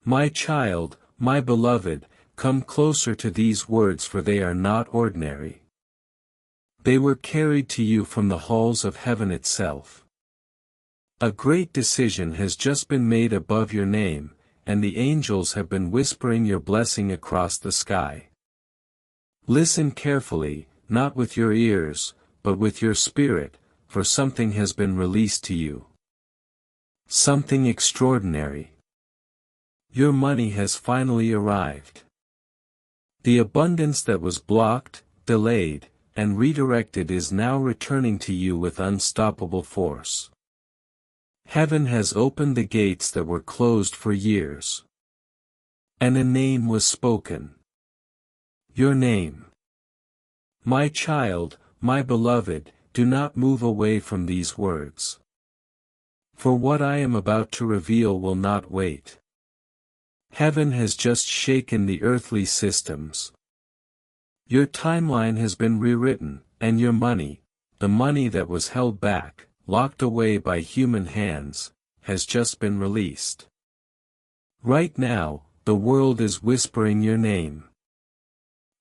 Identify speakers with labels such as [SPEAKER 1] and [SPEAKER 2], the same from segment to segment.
[SPEAKER 1] My child, my beloved, come closer to these words, for they are not ordinary. They were carried to you from the halls of heaven itself. A great decision has just been made above your name, and the angels have been whispering your blessing across the sky. Listen carefully, not with your ears, but with your spirit, for something has been released to you. Something extraordinary. Your money has finally arrived. The abundance that was blocked, delayed, and redirected is now returning to you with unstoppable force. Heaven has opened the gates that were closed for years. And a name was spoken. Your name. My child, my beloved, do not move away from these words. For what I am about to reveal will not wait. Heaven has just shaken the earthly systems. Your timeline has been rewritten, and your money, the money that was held back, locked away by human hands, has just been released. Right now, the world is whispering your name.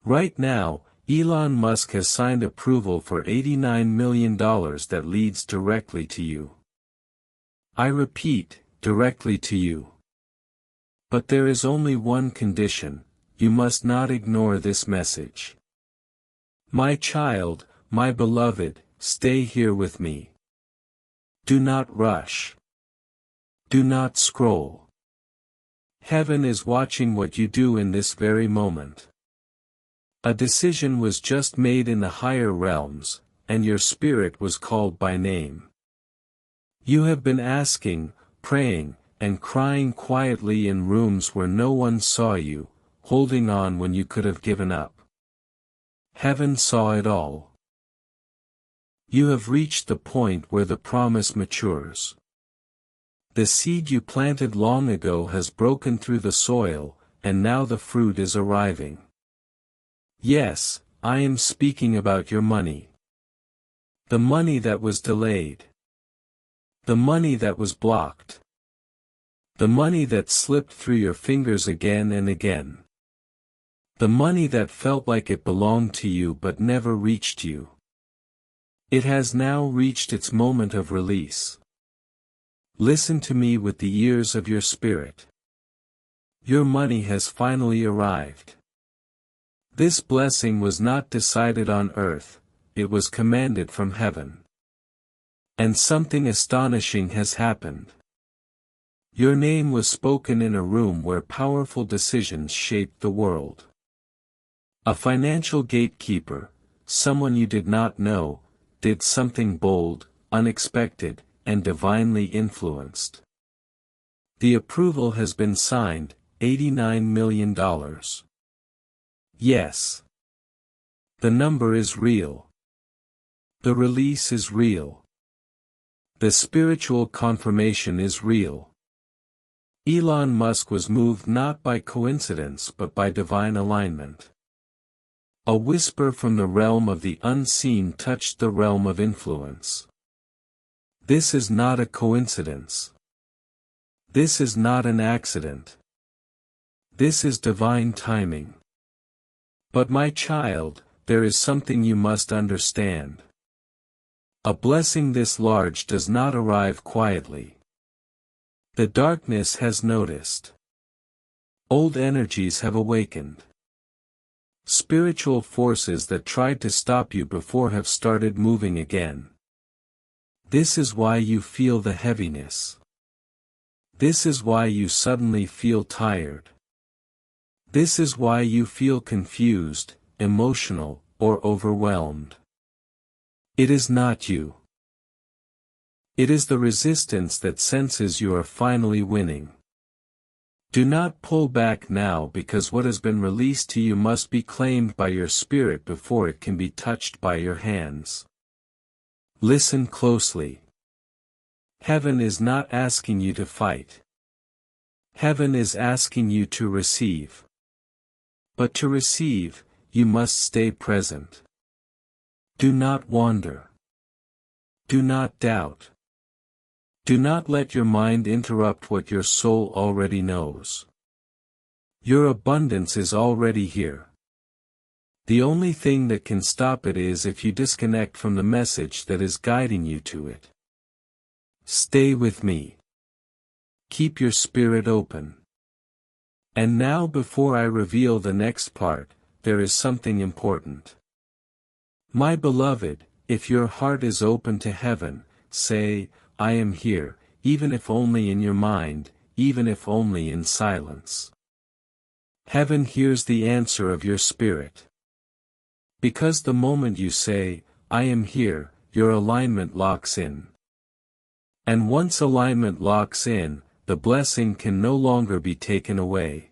[SPEAKER 1] Right now, Elon Musk has signed approval for $89 million that leads directly to you. I repeat, directly to you. But there is only one condition: you must not ignore this message. My child, my beloved, stay here with me. Do not rush. Do not scroll. Heaven is watching what you do in this very moment. A decision was just made in the higher realms, and your spirit was called by name. You have been asking, praying, and crying quietly in rooms where no one saw you, holding on when you could have given up. Heaven saw it all. You have reached the point where the promise matures. The seed you planted long ago has broken through the soil, and now the fruit is arriving. Yes, I am speaking about your money. The money that was delayed. The money that was blocked. The money that slipped through your fingers again and again. The money that felt like it belonged to you but never reached you. It has now reached its moment of release. Listen to me with the ears of your spirit. Your money has finally arrived. This blessing was not decided on earth, it was commanded from heaven. And something astonishing has happened. Your name was spoken in a room where powerful decisions shaped the world. A financial gatekeeper, someone you did not know, did something bold, unexpected, and divinely influenced. The approval has been signed, $89 million. Yes. The number is real. The release is real. The spiritual confirmation is real. Elon Musk was moved not by coincidence but by divine alignment. A whisper from the realm of the unseen touched the realm of influence. This is not a coincidence. This is not an accident. This is divine timing. But my child, there is something you must understand. A blessing this large does not arrive quietly. The darkness has noticed. Old energies have awakened. Spiritual forces that tried to stop you before have started moving again. This is why you feel the heaviness. This is why you suddenly feel tired. This is why you feel confused, emotional, or overwhelmed. It is not you. It is the resistance that senses you are finally winning. Do not pull back now, because what has been released to you must be claimed by your spirit before it can be touched by your hands. Listen closely. Heaven is not asking you to fight. Heaven is asking you to receive. But to receive, you must stay present. Do not wander. Do not doubt. Do not let your mind interrupt what your soul already knows. Your abundance is already here. The only thing that can stop it is if you disconnect from the message that is guiding you to it. Stay with me. Keep your spirit open. And now, before I reveal the next part, there is something important. My beloved, if your heart is open to heaven, say, I am here, even if only in your mind, even if only in silence. Heaven hears the answer of your spirit. Because the moment you say, I am here, your alignment locks in. And once alignment locks in, the blessing can no longer be taken away.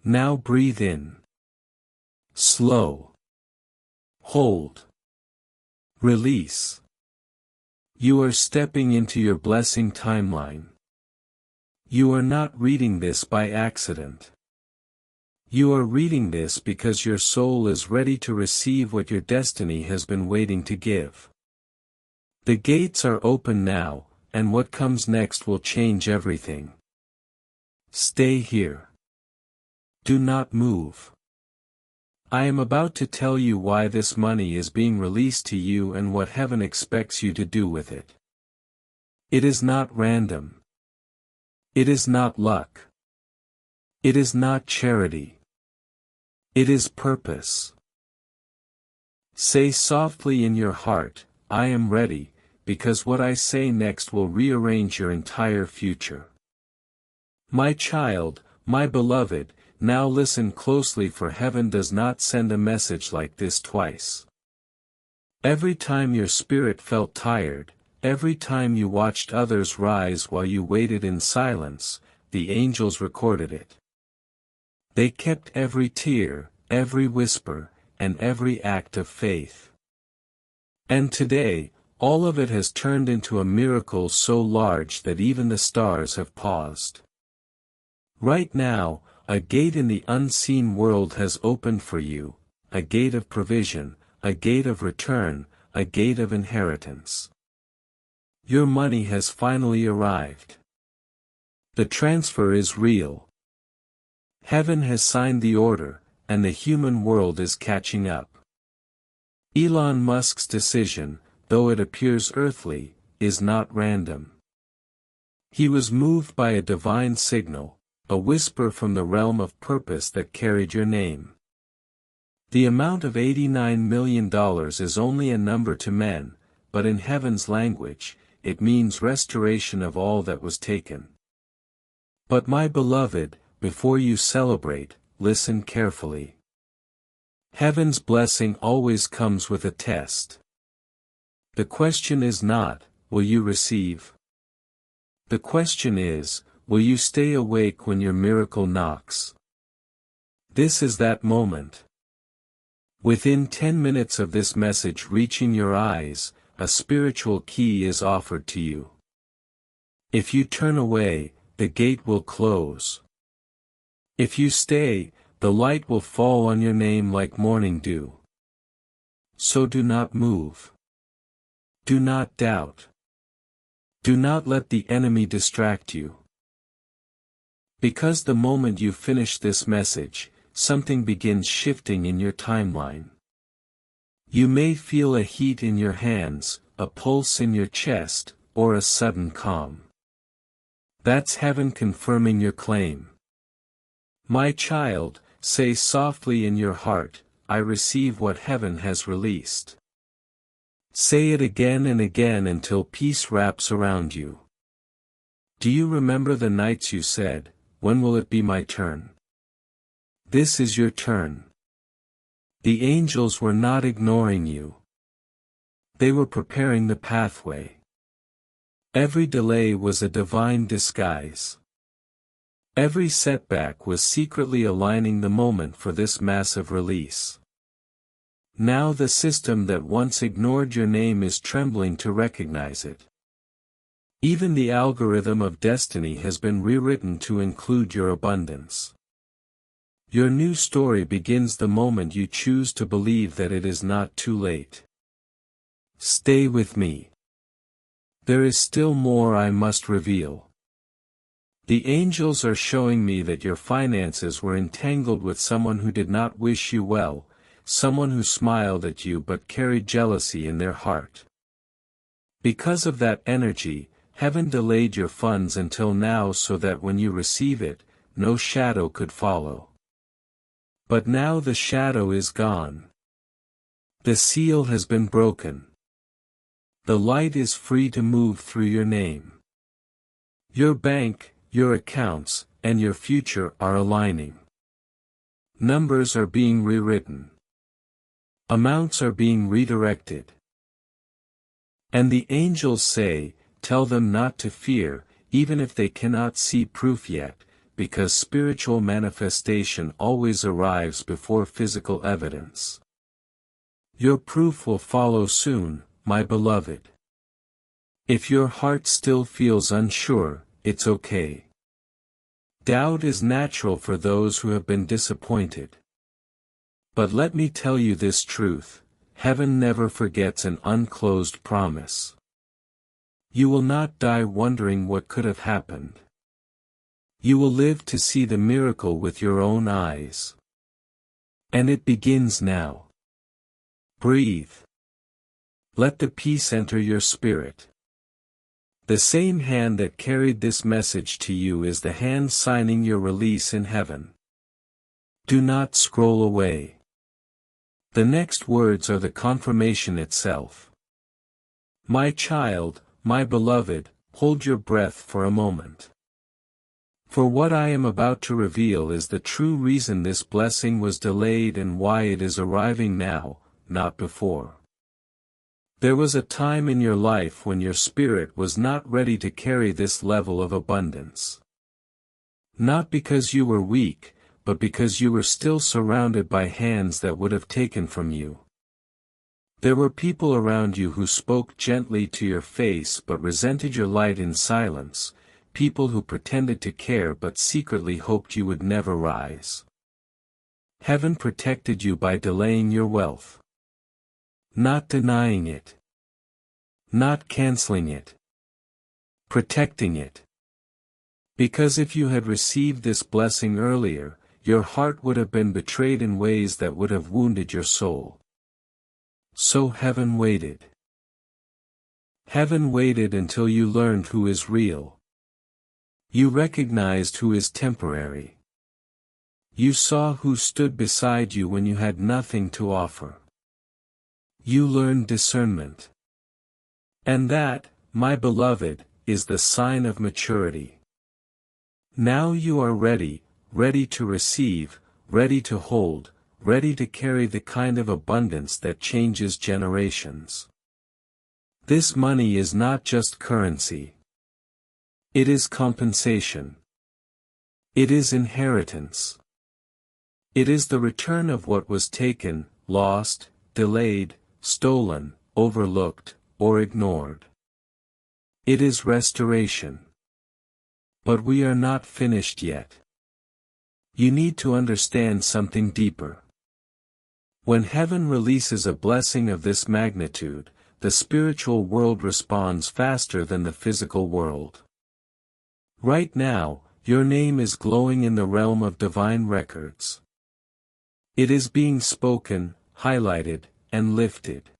[SPEAKER 1] Now breathe in. Slow. Hold. Release. You are stepping into your blessing timeline. You are not reading this by accident. You are reading this because your soul is ready to receive what your destiny has been waiting to give. The gates are open now, and what comes next will change everything. Stay here. Do not move. I am about to tell you why this money is being released to you and what heaven expects you to do with it. It is not random. It is not luck. It is not charity. It is purpose. Say softly in your heart, I am ready, because what I say next will rearrange your entire future. My child, my beloved, now listen closely, for heaven does not send a message like this twice. Every time your spirit felt tired, every time you watched others rise while you waited in silence, the angels recorded it. They kept every tear, every whisper, and every act of faith. And today, all of it has turned into a miracle so large that even the stars have paused. Right now, a gate in the unseen world has opened for you, a gate of provision, a gate of return, a gate of inheritance. Your money has finally arrived. The transfer is real. Heaven has signed the order, and the human world is catching up. Elon Musk's decision, though it appears earthly, is not random. He was moved by a divine signal, a whisper from the realm of purpose that carried your name. The amount of $89 million is only a number to men, but in heaven's language, it means restoration of all that was taken. But my beloved, before you celebrate, listen carefully. Heaven's blessing always comes with a test. The question is not, will you receive? The question is, will you stay awake when your miracle knocks? This is that moment. Within 10 minutes of this message reaching your eyes, a spiritual key is offered to you. If you turn away, the gate will close. If you stay, the light will fall on your name like morning dew. So do not move. Do not doubt. Do not let the enemy distract you. Because the moment you finish this message, something begins shifting in your timeline. You may feel a heat in your hands, a pulse in your chest, or a sudden calm. That's heaven confirming your claim. My child, say softly in your heart, I receive what heaven has released. Say it again and again until peace wraps around you. Do you remember the nights you said, when will it be my turn? This is your turn. The angels were not ignoring you. They were preparing the pathway. Every delay was a divine disguise. Every setback was secretly aligning the moment for this massive release. Now the system that once ignored your name is trembling to recognize it. Even the algorithm of destiny has been rewritten to include your abundance. Your new story begins the moment you choose to believe that it is not too late. Stay with me. There is still more I must reveal. The angels are showing me that your finances were entangled with someone who did not wish you well, someone who smiled at you but carried jealousy in their heart. Because of that energy, heaven delayed your funds until now so that when you receive it, no shadow could follow. But now the shadow is gone. The seal has been broken. The light is free to move through your name. Your bank, your accounts, and your future are aligning. Numbers are being rewritten. Amounts are being redirected. And the angels say, tell them not to fear, even if they cannot see proof yet, because spiritual manifestation always arrives before physical evidence. Your proof will follow soon, my beloved. If your heart still feels unsure, it's okay. Doubt is natural for those who have been disappointed. But let me tell you this truth, heaven never forgets an unclosed promise. You will not die wondering what could have happened. You will live to see the miracle with your own eyes. And it begins now. Breathe. Let the peace enter your spirit. The same hand that carried this message to you is the hand signing your release in heaven. Do not scroll away. The next words are the confirmation itself. My child, my beloved, hold your breath for a moment. For what I am about to reveal is the true reason this blessing was delayed and why it is arriving now, not before. There was a time in your life when your spirit was not ready to carry this level of abundance. Not because you were weak, but because you were still surrounded by hands that would have taken from you. There were people around you who spoke gently to your face but resented your light in silence, people who pretended to care but secretly hoped you would never rise. Heaven protected you by delaying your wealth. Not denying it. Not canceling it. Protecting it. Because if you had received this blessing earlier, your heart would have been betrayed in ways that would have wounded your soul. So heaven waited. Heaven waited until you learned who is real. You recognized who is temporary. You saw who stood beside you when you had nothing to offer. You learned discernment. And that, my beloved, is the sign of maturity. Now you are ready, ready to receive, ready to hold, ready to carry the kind of abundance that changes generations. This money is not just currency. It is compensation. It is inheritance. It is the return of what was taken, lost, delayed, stolen, overlooked, or ignored. It is restoration. But we are not finished yet. You need to understand something deeper. When heaven releases a blessing of this magnitude, the spiritual world responds faster than the physical world. Right now, your name is glowing in the realm of divine records. It is being spoken, highlighted, and lifted.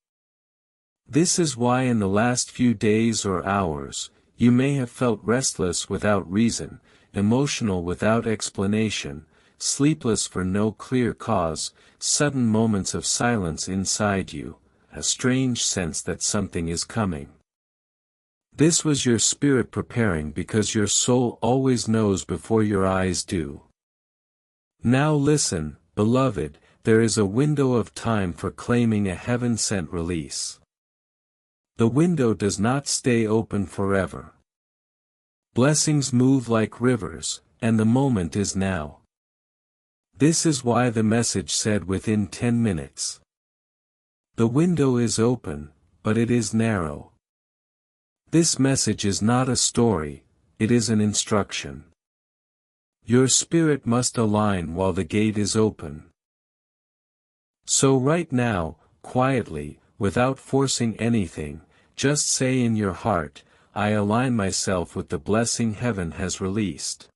[SPEAKER 1] This is why in the last few days or hours, you may have felt restless without reason, emotional without explanation, sleepless for no clear cause, sudden moments of silence inside you, a strange sense that something is coming. This was your spirit preparing because your soul always knows before your eyes do. Now listen, beloved, there is a window of time for claiming a heaven-sent release. The window does not stay open forever. Blessings move like rivers, and the moment is now. This is why the message said within 10 minutes. The window is open, but it is narrow. This message is not a story, it is an instruction. Your spirit must align while the gate is open. So right now, quietly, without forcing anything, just say in your heart, I align myself with the blessing heaven has released.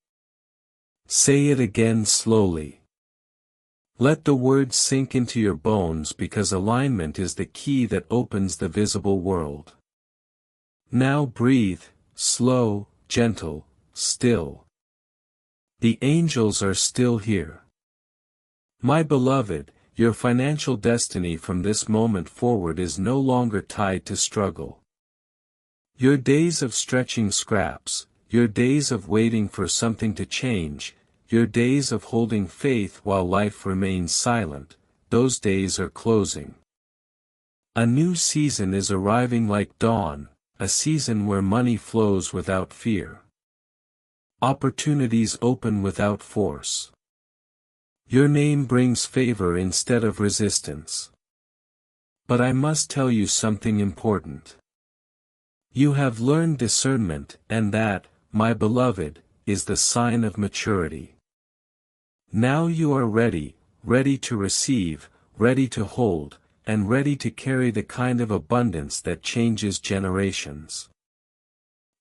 [SPEAKER 1] Say it again slowly. Let the words sink into your bones because alignment is the key that opens the visible world. Now breathe, slow, gentle, still. The angels are still here. My beloved, your financial destiny from this moment forward is no longer tied to struggle. Your days of stretching scraps, your days of waiting for something to change, your days of holding faith while life remains silent, those days are closing. A new season is arriving like dawn, a season where money flows without fear. Opportunities open without force. Your name brings favor instead of resistance. But I must tell you something important. You have learned discernment, and that, my beloved, is the sign of maturity. Now you are ready, ready to receive, ready to hold, and ready to carry the kind of abundance that changes generations.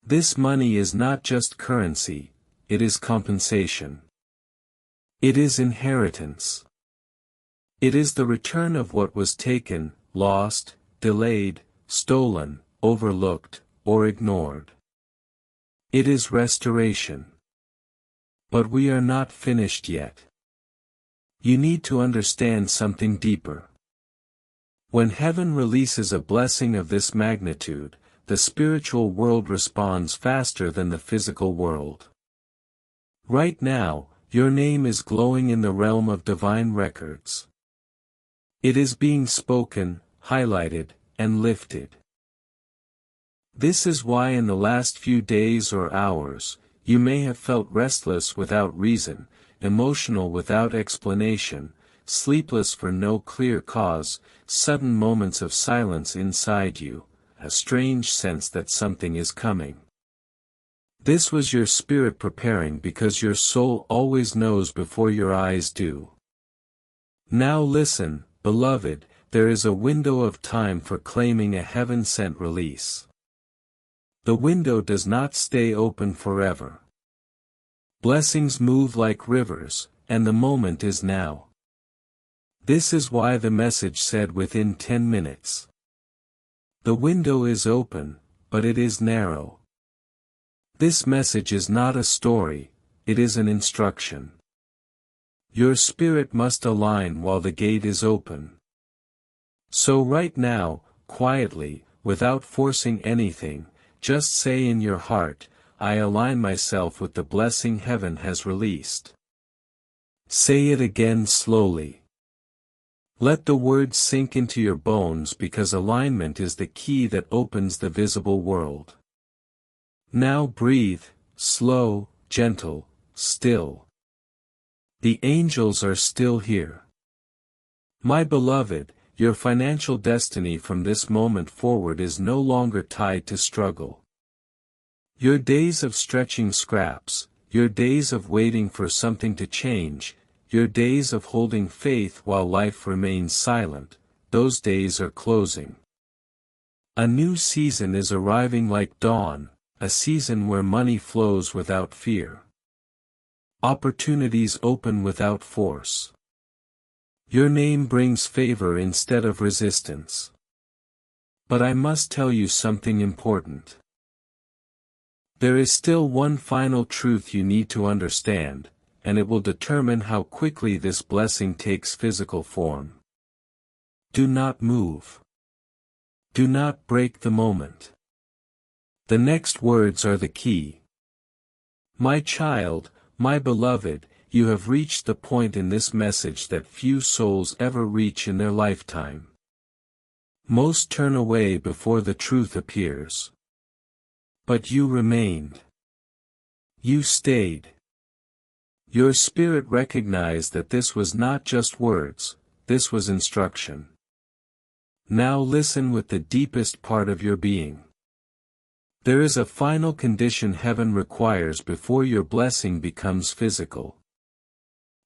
[SPEAKER 1] This money is not just currency, it is compensation. It is inheritance. It is the return of what was taken, lost, delayed, stolen, overlooked, or ignored. It is restoration. But we are not finished yet. You need to understand something deeper. When heaven releases a blessing of this magnitude, the spiritual world responds faster than the physical world. Right now, your name is glowing in the realm of divine records. It is being spoken, highlighted, and lifted. This is why in the last few days or hours, you may have felt restless without reason, emotional without explanation, sleepless for no clear cause, sudden moments of silence inside you, a strange sense that something is coming. This was your spirit preparing because your soul always knows before your eyes do. Now listen, beloved, there is a window of time for claiming a heaven-sent release. The window does not stay open forever. Blessings move like rivers, and the moment is now. This is why the message said within 10 minutes. The window is open, but it is narrow. This message is not a story, it is an instruction. Your spirit must align while the gate is open. So right now, quietly, without forcing anything, just say in your heart, I align myself with the blessing heaven has released. Say it again slowly. Let the words sink into your bones because alignment is the key that opens the visible world. Now breathe, slow, gentle, still. The angels are still here. My beloved, your financial destiny from this moment forward is no longer tied to struggle. Your days of stretching scraps, your days of waiting for something to change, your days of holding faith while life remains silent, those days are closing. A new season is arriving like dawn, a season where money flows without fear. Opportunities open without force. Your name brings favor instead of resistance. But I must tell you something important. There is still one final truth you need to understand, and it will determine how quickly this blessing takes physical form. Do not move. Do not break the moment. The next words are the key. My child, my beloved, you have reached the point in this message that few souls ever reach in their lifetime. Most turn away before the truth appears. But you remained. You stayed. Your spirit recognized that this was not just words, this was instruction. Now listen with the deepest part of your being. There is a final condition heaven requires before your blessing becomes physical.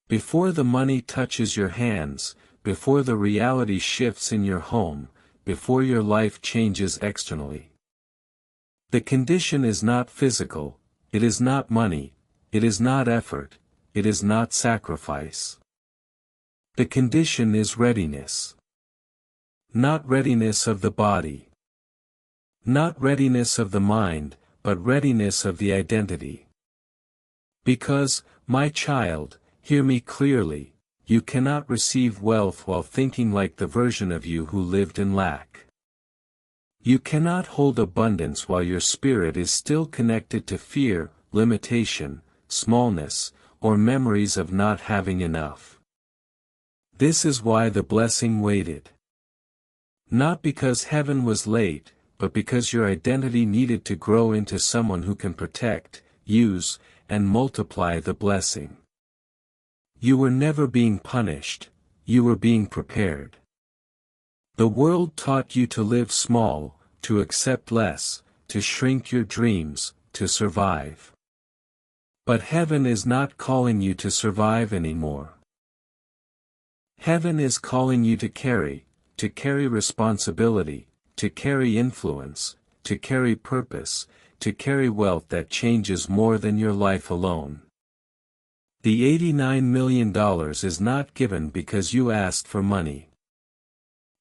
[SPEAKER 1] Before the money touches your hands, before the reality shifts in your home, before your life changes externally. The condition is not physical, it is not money, it is not effort, it is not sacrifice. The condition is readiness. Not readiness of the body. Not readiness of the mind, but readiness of the identity. Because, my child, hear me clearly, you cannot receive wealth while thinking like the version of you who lived in lack. You cannot hold abundance while your spirit is still connected to fear, limitation, smallness, or memories of not having enough. This is why the blessing waited. Not because heaven was late, but because your identity needed to grow into someone who can protect, use, and multiply the blessing. You were never being punished, you were being prepared. The world taught you to live small, to accept less, to shrink your dreams, to survive. But heaven is not calling you to survive anymore. Heaven is calling you to carry responsibility, to carry influence, to carry purpose, to carry wealth that changes more than your life alone. The $89 million is not given because you asked for money.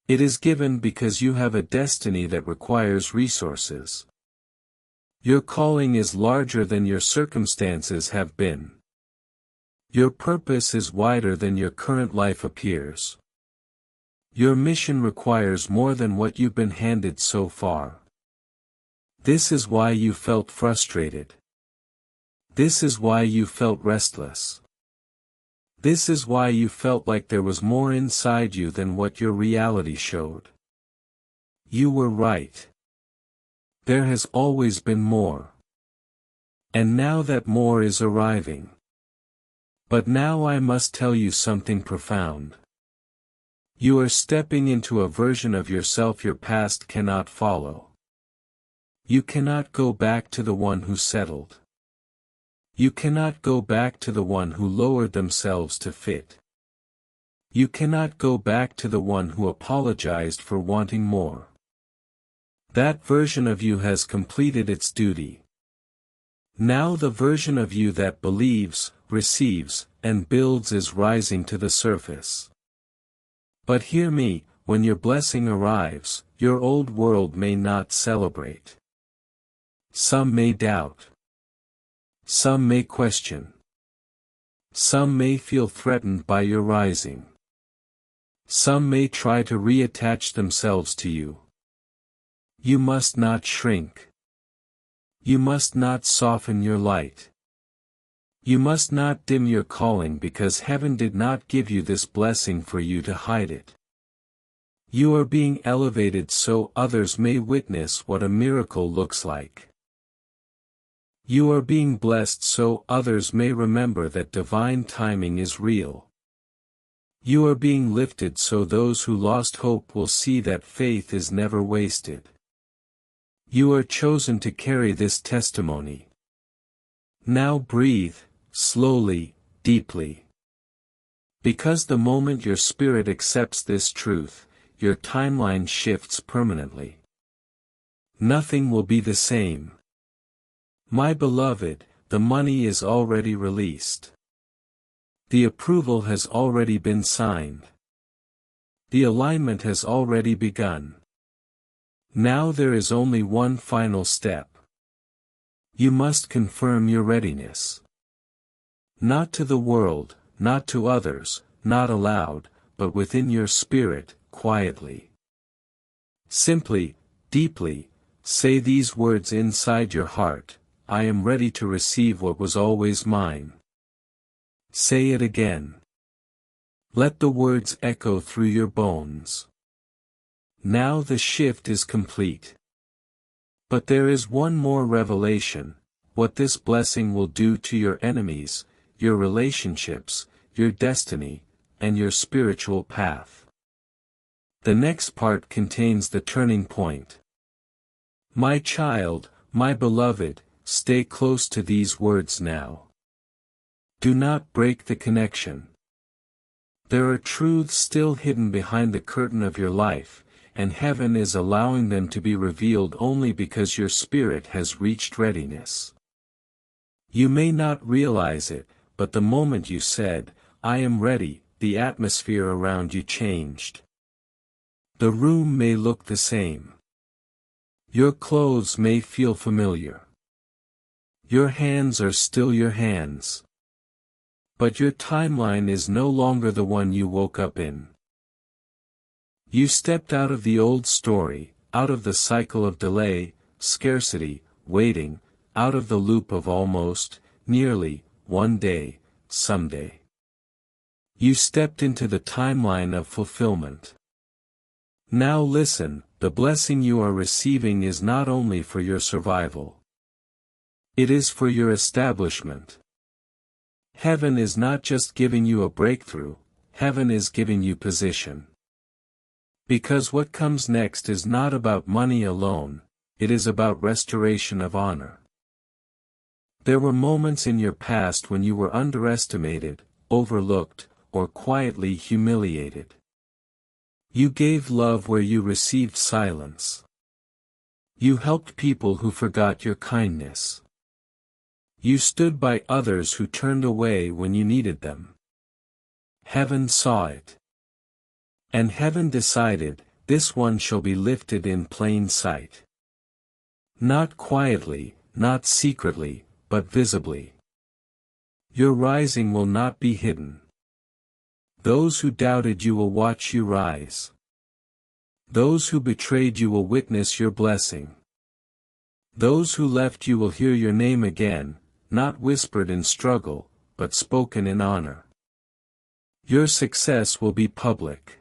[SPEAKER 1] It is given because you have a destiny that requires resources. Your calling is larger than your circumstances have been. Your purpose is wider than your current life appears. Your mission requires more than what you've been handed so far. This is why you felt frustrated. This is why you felt restless. This is why you felt like there was more inside you than what your reality showed. You were right. There has always been more. And now that more is arriving. But now I must tell you something profound. You are stepping into a version of yourself your past cannot follow. You cannot go back to the one who settled. You cannot go back to the one who lowered themselves to fit. You cannot go back to the one who apologized for wanting more. That version of you has completed its duty. Now the version of you that believes, receives, and builds is rising to the surface. But hear me, when your blessing arrives, your old world may not celebrate. Some may doubt. Some may question. Some may feel threatened by your rising. Some may try to reattach themselves to you. You must not shrink. You must not soften your light. You must not dim your calling because heaven did not give you this blessing for you to hide it. You are being elevated so others may witness what a miracle looks like. You are being blessed so others may remember that divine timing is real. You are being lifted so those who lost hope will see that faith is never wasted. You are chosen to carry this testimony. Now breathe, slowly, deeply. Because the moment your spirit accepts this truth, your timeline shifts permanently. Nothing will be the same. My beloved, the money is already released. The approval has already been signed. The alignment has already begun. Now there is only one final step. You must confirm your readiness. Not to the world, not to others, not aloud, but within your spirit, quietly. Simply, deeply, say these words inside your heart: I am ready to receive what was always mine. Say it again. Let the words echo through your bones. Now the shift is complete. But there is one more revelation: what this blessing will do to your enemies, your relationships, your destiny, and your spiritual path. The next part contains the turning point. My child, my beloved, stay close to these words now. Do not break the connection. There are truths still hidden behind the curtain of your life, and heaven is allowing them to be revealed only because your spirit has reached readiness. You may not realize it, but the moment you said, "I am ready," the atmosphere around you changed. The room may look the same. Your clothes may feel familiar. Your hands are still your hands. But your timeline is no longer the one you woke up in. You stepped out of the old story, out of the cycle of delay, scarcity, waiting, out of the loop of almost, nearly, one day, someday. You stepped into the timeline of fulfillment. Now listen, the blessing you are receiving is not only for your survival. It is for your establishment. Heaven is not just giving you a breakthrough, heaven is giving you position. Because what comes next is not about money alone, it is about restoration of honor. There were moments in your past when you were underestimated, overlooked, or quietly humiliated. You gave love where you received silence. You helped people who forgot your kindness. You stood by others who turned away when you needed them. Heaven saw it. And heaven decided, this one shall be lifted in plain sight. Not quietly, not secretly, but visibly. Your rising will not be hidden. Those who doubted you will watch you rise. Those who betrayed you will witness your blessing. Those who left you will hear your name again, not whispered in struggle, but spoken in honor. Your success will be public.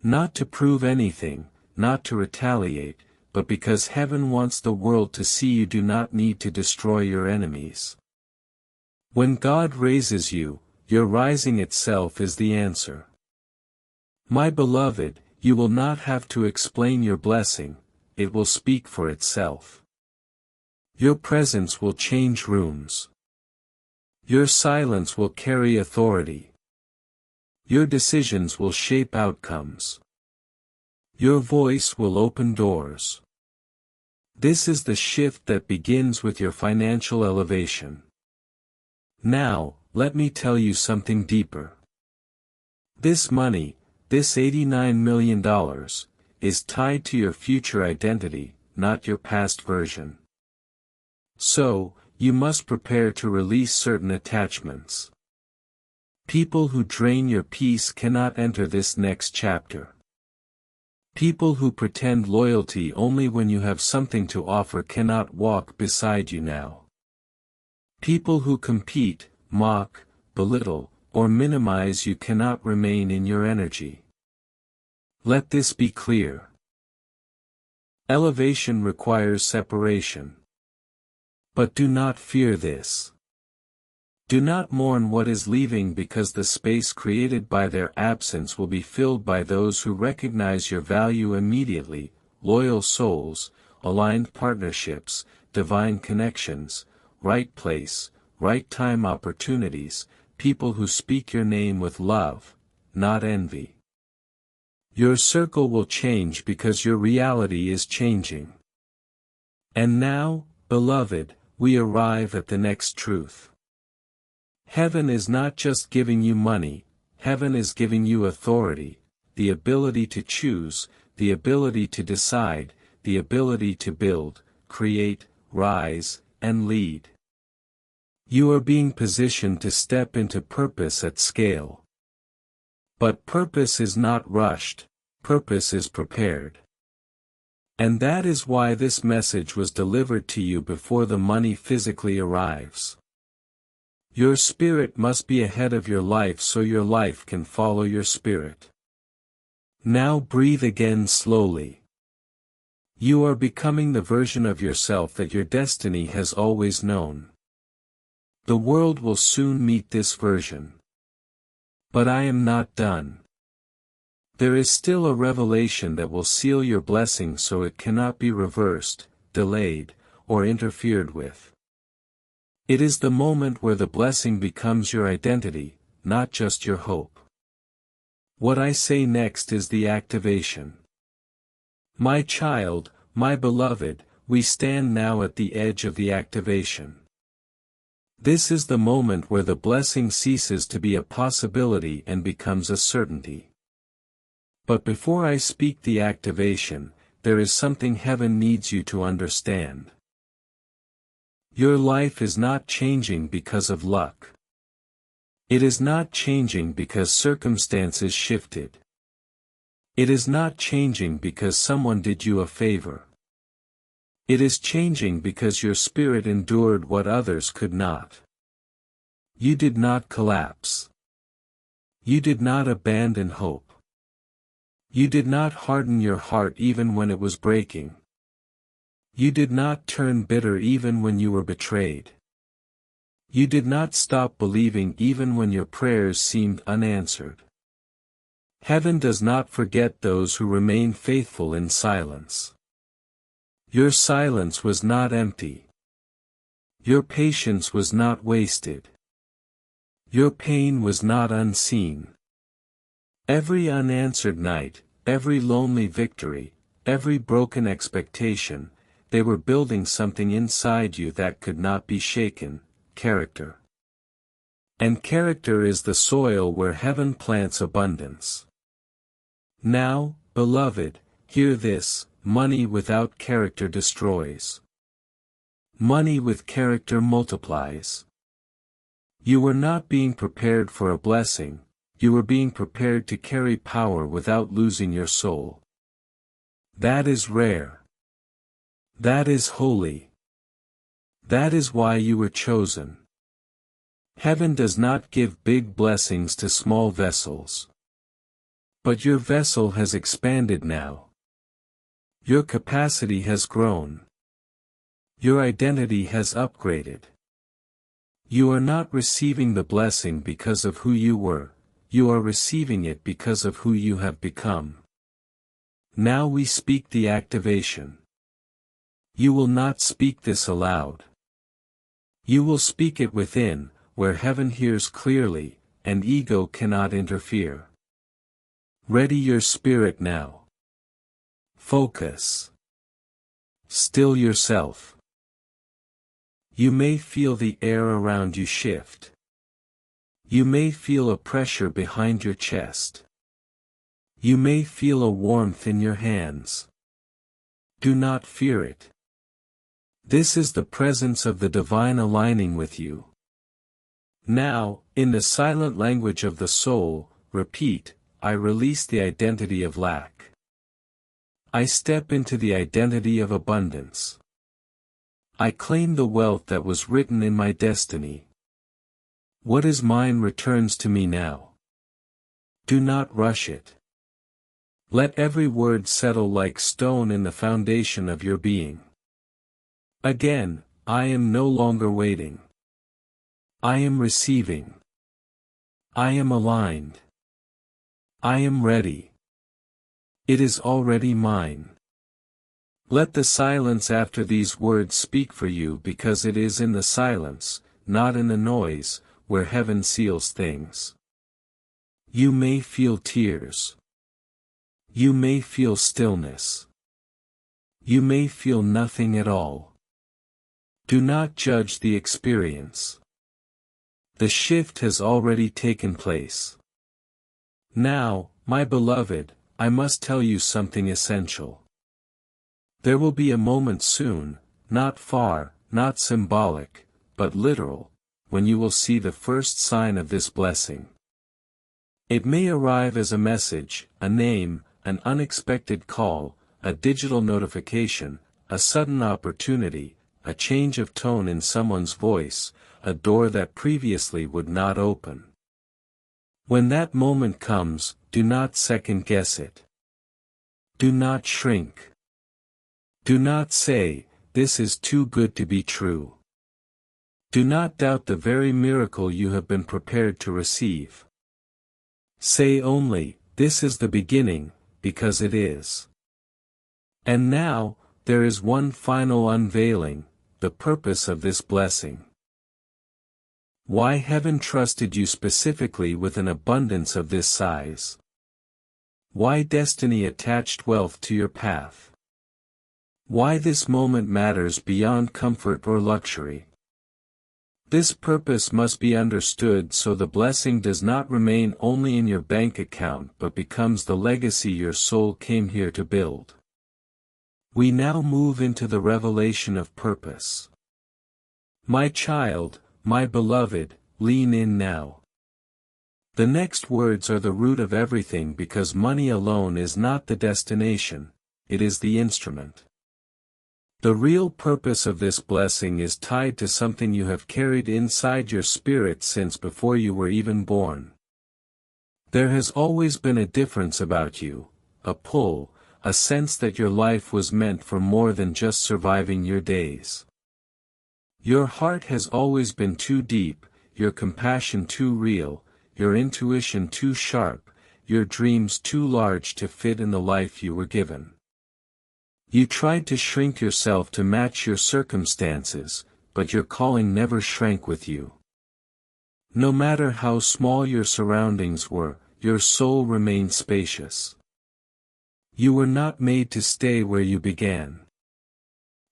[SPEAKER 1] Not to prove anything, not to retaliate, but because heaven wants the world to see you do not need to destroy your enemies. When God raises you, your rising itself is the answer. My beloved, you will not have to explain your blessing, it will speak for itself. Your presence will change rooms. Your silence will carry authority. Your decisions will shape outcomes. Your voice will open doors. This is the shift that begins with your financial elevation. Now, let me tell you something deeper. This money, this $89 million, is tied to your future identity, not your past version. So, you must prepare to release certain attachments. People who drain your peace cannot enter this next chapter. People who pretend loyalty only when you have something to offer cannot walk beside you now. People who compete, mock, belittle, or minimize you cannot remain in your energy. Let this be clear. Elevation requires separation. But do not fear this. Do not mourn what is leaving, because the space created by their absence will be filled by those who recognize your value immediately: loyal souls, aligned partnerships, divine connections, right place, right time opportunities, people who speak your name with love, not envy. Your circle will change because your reality is changing. And now, beloved, we arrive at the next truth. Heaven is not just giving you money, heaven is giving you authority, the ability to choose, the ability to decide, the ability to build, create, rise, and lead. You are being positioned to step into purpose at scale. But purpose is not rushed, purpose is prepared. And that is why this message was delivered to you before the money physically arrives. Your spirit must be ahead of your life so your life can follow your spirit. Now breathe again slowly. You are becoming the version of yourself that your destiny has always known. The world will soon meet this version. But I am not done. There is still a revelation that will seal your blessing so it cannot be reversed, delayed, or interfered with. It is the moment where the blessing becomes your identity, not just your hope. What I say next is the activation. My child, my beloved, we stand now at the edge of the activation. This is the moment where the blessing ceases to be a possibility and becomes a certainty. But before I speak the activation, there is something heaven needs you to understand. Your life is not changing because of luck. It is not changing because circumstances shifted. It is not changing because someone did you a favor. It is changing because your spirit endured what others could not. You did not collapse. You did not abandon hope. You did not harden your heart even when it was breaking. You did not turn bitter even when you were betrayed. You did not stop believing even when your prayers seemed unanswered. Heaven does not forget those who remain faithful in silence. Your silence was not empty. Your patience was not wasted. Your pain was not unseen. Every unanswered night, every lonely victory, every broken expectation, they were building something inside you that could not be shaken, character. And character is the soil where heaven plants abundance. Now, beloved, hear this: money without character destroys. Money with character multiplies. You were not being prepared for a blessing, you were being prepared to carry power without losing your soul. That is rare. That is holy. That is why you were chosen. Heaven does not give big blessings to small vessels. But your vessel has expanded now. Your capacity has grown. Your identity has upgraded. You are not receiving the blessing because of who you were, you are receiving it because of who you have become. Now we speak the activation. You will not speak this aloud. You will speak it within, where heaven hears clearly, and ego cannot interfere. Ready your spirit now. Focus. Still yourself. You may feel the air around you shift. You may feel a pressure behind your chest. You may feel a warmth in your hands. Do not fear it. This is the presence of the divine aligning with you. Now, in the silent language of the soul, repeat: I release the identity of lack. I step into the identity of abundance. I claim the wealth that was written in my destiny. What is mine returns to me now. Do not rush it. Let every word settle like stone in the foundation of your being. Again, I am no longer waiting. I am receiving. I am aligned. I am ready. It is already mine. Let the silence after these words speak for you, because it is in the silence, not in the noise, where heaven seals things. You may feel tears. You may feel stillness. You may feel nothing at all. Do not judge the experience. The shift has already taken place. Now, my beloved, I must tell you something essential. There will be a moment soon, not far, not symbolic, but literal, when you will see the first sign of this blessing. It may arrive as a message, a name, an unexpected call, a digital notification, a sudden opportunity, a change of tone in someone's voice, a door that previously would not open. When that moment comes, do not second-guess it. Do not shrink. Do not say, "This is too good to be true." Do not doubt the very miracle you have been prepared to receive. Say only, "This is the beginning," because it is. And now, there is one final unveiling, the purpose of this blessing. Why heaven trusted you specifically with an abundance of this size. Why destiny attached wealth to your path. Why this moment matters beyond comfort or luxury. This purpose must be understood so the blessing does not remain only in your bank account but becomes the legacy your soul came here to build. We now move into the revelation of purpose. My child, my beloved, lean in now. The next words are the root of everything because money alone is not the destination, it is the instrument. The real purpose of this blessing is tied to something you have carried inside your spirit since before you were even born. There has always been a difference about you, a pull, a sense that your life was meant for more than just surviving your days. Your heart has always been too deep, your compassion too real, your intuition too sharp, your dreams too large to fit in the life you were given. You tried to shrink yourself to match your circumstances, but your calling never shrank with you. No matter how small your surroundings were, your soul remained spacious. You were not made to stay where you began.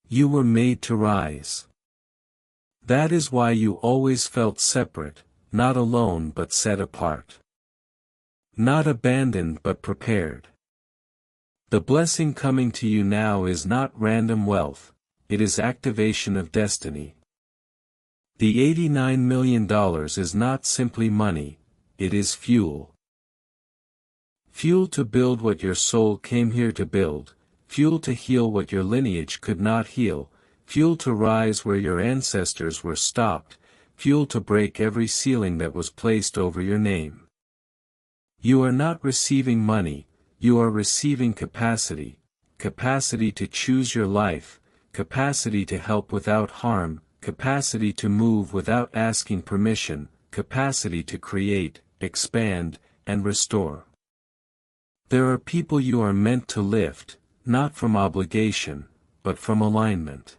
[SPEAKER 1] You were made to rise. That is why you always felt separate, not alone but set apart. Not abandoned but prepared. The blessing coming to you now is not random wealth, it is activation of destiny. The $89 million is not simply money, it is fuel. Fuel to build what your soul came here to build, fuel to heal what your lineage could not heal, fuel to rise where your ancestors were stopped, fuel to break every ceiling that was placed over your name. You are not receiving money, you are receiving capacity, capacity to choose your life, capacity to help without harm, capacity to move without asking permission, capacity to create, expand, and restore. There are people you are meant to lift, not from obligation, but from alignment.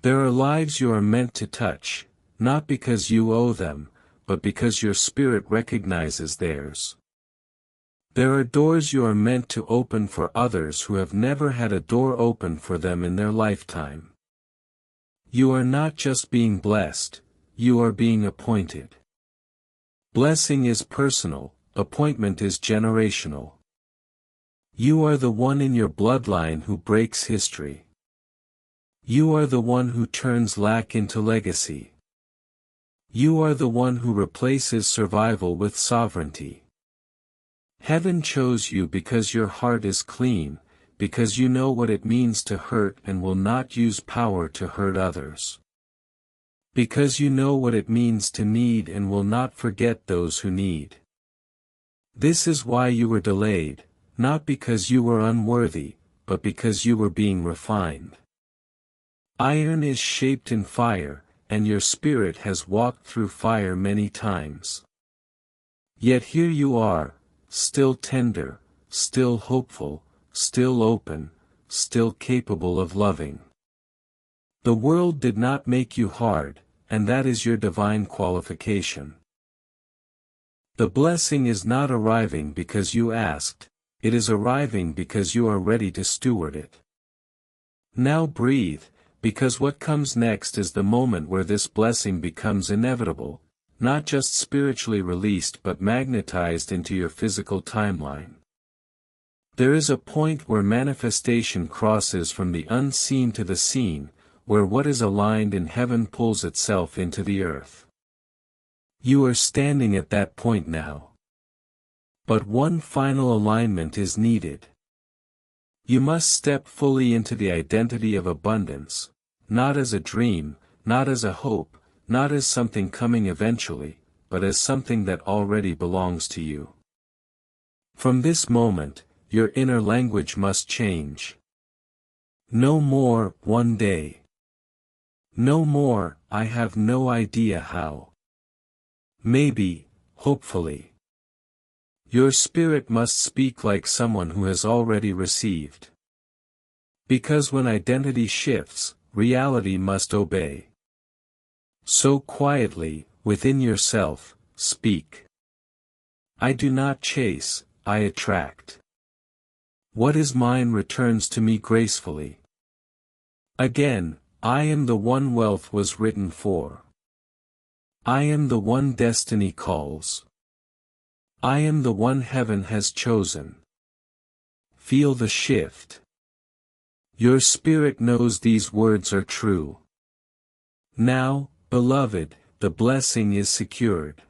[SPEAKER 1] There are lives you are meant to touch, not because you owe them, but because your spirit recognizes theirs. There are doors you are meant to open for others who have never had a door open for them in their lifetime. You are not just being blessed, you are being appointed. Blessing is personal, appointment is generational. You are the one in your bloodline who breaks history. You are the one who turns lack into legacy. You are the one who replaces survival with sovereignty. Heaven chose you because your heart is clean, because you know what it means to hurt and will not use power to hurt others. Because you know what it means to need and will not forget those who need. This is why you were delayed, not because you were unworthy, but because you were being refined. Iron is shaped in fire, and your spirit has walked through fire many times. Yet here you are, still tender, still hopeful, still open, still capable of loving. The world did not make you hard, and that is your divine qualification. The blessing is not arriving because you asked, it is arriving because you are ready to steward it. Now breathe, because what comes next is the moment where this blessing becomes inevitable, not just spiritually released but magnetized into your physical timeline. There is a point where manifestation crosses from the unseen to the seen, where what is aligned in heaven pulls itself into the earth. You are standing at that point now. But one final alignment is needed. You must step fully into the identity of abundance, not as a dream, not as a hope, not as something coming eventually, but as something that already belongs to you. From this moment, your inner language must change. No more, one day. No more, I have no idea how. Maybe, hopefully. Your spirit must speak like someone who has already received. Because when identity shifts, reality must obey. So quietly, within yourself, speak. I do not chase, I attract. What is mine returns to me gracefully. Again, I am the one wealth was written for. I am the one destiny calls. I am the one heaven has chosen. Feel the shift. Your spirit knows these words are true. Now, beloved, the blessing is secured.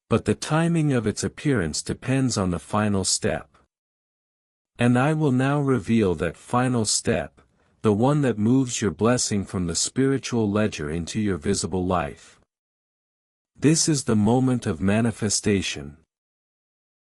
[SPEAKER 1] But the timing of its appearance depends on the final step. And I will now reveal that final step, the one that moves your blessing from the spiritual ledger into your visible life. This is the moment of manifestation.